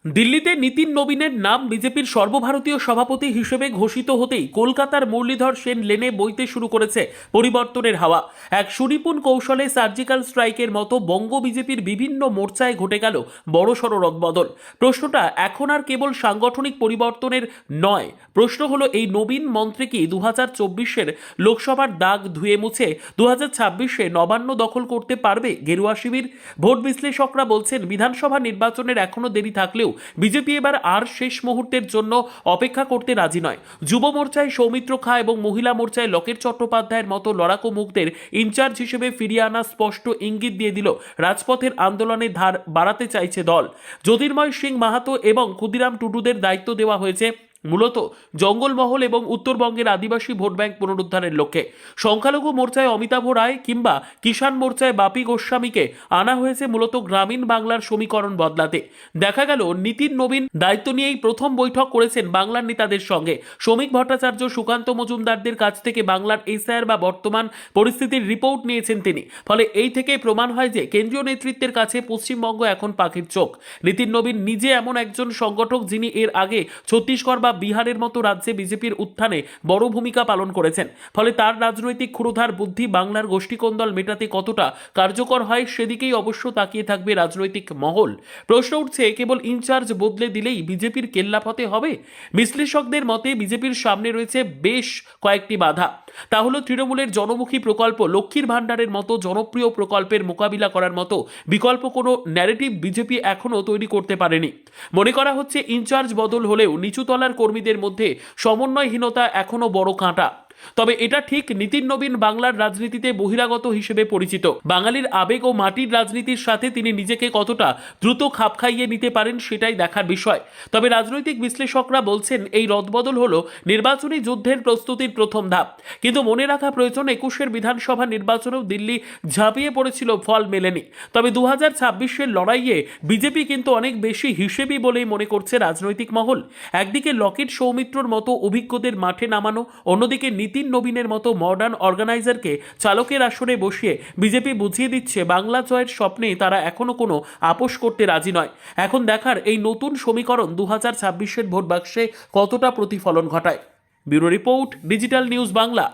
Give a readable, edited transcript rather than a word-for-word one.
দিল্লিতে নীতিন নবীনের নাম বিজেপির সর্বভারতীয় সভাপতি হিসেবে ঘোষিত হতেই কলকাতার মুরলীধর সেন লেনে বইতে শুরু করেছে পরিবর্তনের হাওয়া। এক সুনিপুণ কৌশলে সার্জিক্যাল স্ট্রাইকের মতো বঙ্গ বিজেপির বিভিন্ন মোর্চায় ঘটে গেল বড়সড় রদবদল। প্রশ্নটা এখন আর কেবল সাংগঠনিক পরিবর্তনের নয়, প্রশ্ন হলো এই নবীন মন্ত্রী কি 2024-এর লোকসভার দাগ ধুয়ে মুছে 2026-এ নবান্ন দখল করতে পারবে গেরুয়া শিবির? ভোট বিশ্লেষকরা বলছেন বিধানসভা নির্বাচনের এখনো দেরি থাকলেও বিজেপি এবার আর শেষ মুহূর্তের জন্য অপেক্ষা করতে রাজি নয়। যুব মোর্চায় সৌমিত্র খা এবং মহিলা মোর্চায় লকেট চট্টোপাধ্যায়ের মতো লড়াকু মুখদের ইনচার্জ হিসেবে ফিরিয়ে আনা স্পষ্ট ইঙ্গিত দিয়ে দিল রাজপথের আন্দোলনের ধার বাড়াতে চাইছে দল। জ্যোতির্ময় সিং মাহাতো এবং ক্ষুদিরাম টুডুদের দায়িত্ব দেওয়া হয়েছে মূলত জঙ্গলমহল এবং উত্তরবঙ্গের আদিবাসী ভোট ব্যাংক পুনরুদ্ধারের লক্ষ্যে। সংখ্যালঘু মোর্চায় অমিতাভ রায় কিংবা কিষাণ মোর্চায় বাপি গোস্বামীকে আনা হয়েছে মূলত গ্রামীণ বাংলার সমীকরণ বদলাতে। দেখা গেল নীতিন নবীন দায়িত্ব নিয়েই প্রথম বৈঠক করেছেন বাংলার নেতাদের সঙ্গে। শ্রমিক ভট্টাচার্য, সুকান্ত মজুমদারদের কাছ থেকে বাংলার এসআইআর বা বর্তমান পরিস্থিতির রিপোর্ট নিয়েছেন তিনি। ফলে এই থেকে প্রমাণ হয় যে কেন্দ্রীয় নেতৃত্বের কাছে পশ্চিমবঙ্গ এখন পাখির চোখ। নীতিন নবীন নিজে এমন একজন সংগঠক যিনি এর আগে ছত্তিশগড় বিহারের মতো রাজ্যে বিজেপির উত্থানে বড় ভূমিকা পালন করেছেন। ফলে তার রাজনৈতিক ক্ষুরধার বুদ্ধি বাংলার গোষ্ঠীকন্দল মেটাতে কতটা কার্যকর হয় সেদিকেই অবশ্য তাকিয়ে থাকবে রাজনৈতিক মহল। প্রশ্ন উঠছে, কেবল ইনচার্জ বদলে দিলেই বিজেপির কেল্লাফতে হবে? বিশ্লেষকদের মতে বিজেপির সামনে রয়েছে বেশ কয়েকটি বাধা। তা হলো তৃণমূলের জনমুখী প্রকল্প লক্ষ্মীর ভাণ্ডারের মতো জনপ্রিয় প্রকল্পের মোকাবিলা করার মতো বিকল্প কোনো ন্যারেটিভ বিজেপি এখনও তৈরি করতে পারেনি। মনে করা হচ্ছে ইনচার্জ বদল হলেও নিচুতলার কর্মীদের মধ্যে সমন্বয়হীনতা এখনো বড় কাঁটা। তবে এটা ঠিক, নীতিন নবীন বাংলার রাজনীতিতে বহিরাগত হিসেবে পরিচিত। বাঙালির আবেগ ও মাটির রাজনীতির সাথে তিনি নিজেকে কতটা দ্রুত খাপ খাইয়ে নিতে পারেন সেটাই দেখার বিষয়। তবে রাজনৈতিক বিশ্লেষকরা বলছেন এই রদবদল হলো নির্বাচনী যুদ্ধের প্রস্তুতির প্রথম ধাপ। কিন্তু মনে রাখা প্রয়োজন 21-এর বিধানসভা নির্বাচনেও দিল্লি ঝাঁপিয়ে পড়েছিল, ফল মেলেনি। তবে 2026-এর লড়াইয়ে বিজেপি কিন্তু অনেক বেশি হিসেবি বলেই মনে করছে রাজনৈতিক মহল। একদিকে লকেট সৌমিত্রর মতো অভিজ্ঞদের মাঠে নামানো, অন্যদিকে নীতিন নবীনের মতো মডার্ন অর্গানাইজারকে চালকের আসনে বসিয়ে বিজেপি বুঝিয়ে দিচ্ছে বাংলা জয়ের স্বপ্নে তারা এখনো কোনো আপোষ করতে রাজি নয়। এখন দেখার এই নতুন সমীকরণ 2026-এর ভোট বাক্সে কতটা প্রতিফলন ঘটায়। Bureau report, digital news Bangla.